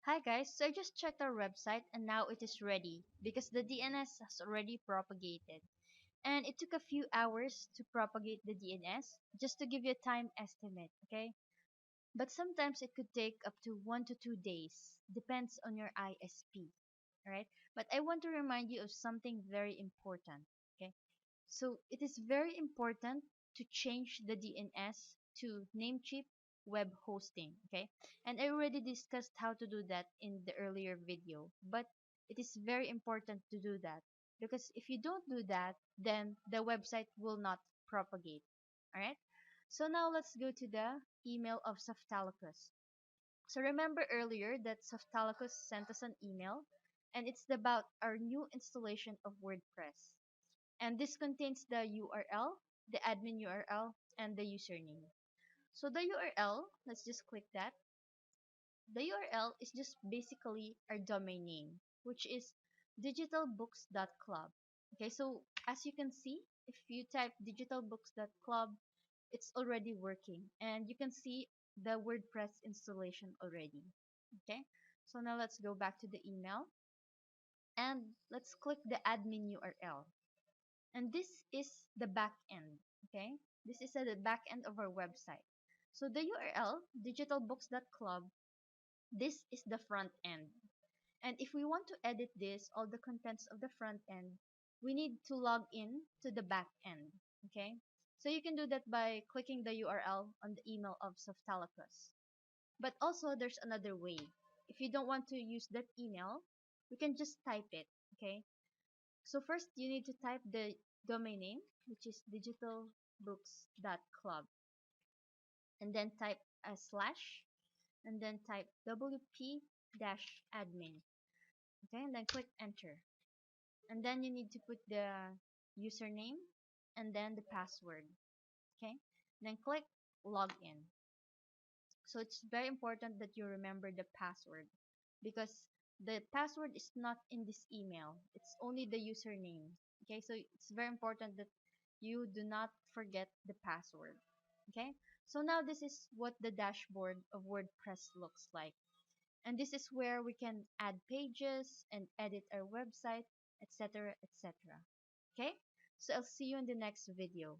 Hi guys, so I just checked our website and now it is ready because the DNS has already propagated. And it took a few hours to propagate the DNS just to give you a time estimate, okay? But sometimes it could take up to 1 to 2 days, depends on your ISP, alright? But I want to remind you of something very important, okay? So it is very important to change the DNS to Namecheap web hosting, okay? And I already discussed how to do that in the earlier video, but it is very important to do that because if you don't do that, then the website will not propagate, all right? So now let's go to the email of Softalicus. So remember earlier that Softalicus sent us an email and it's about our new installation of WordPress. And this contains the URL, the admin URL, and the username. So the URL, let's just click that. The URL is just basically our domain name, which is digitalbooks.club. Okay, so as you can see, if you type digitalbooks.club, it's already working and you can see the WordPress installation already. Okay, so now let's go back to the email and let's click the admin URL. And this is the back end, okay? This is the back end of our website. So the URL, digitalbooks.club, this is the front end. And if we want to edit this, all the contents of the front end, we need to log in to the back end, okay? So you can do that by clicking the URL on the email of Softalicus. But also, there's another way. If you don't want to use that email, we can just type it, okay? So first, you need to type the domain name, which is digitalbooks.club, and then type a slash, and then type wp-admin. Okay, and then click enter. And then you need to put the username and then the password. Okay, and then click login. So it's very important that you remember the password because the password is not in this email. It's only the username. Okay, so it's very important that you do not forget the password. Okay, so now this is what the dashboard of WordPress looks like. And this is where we can add pages and edit our website, etc., etc. Okay, so I'll see you in the next video.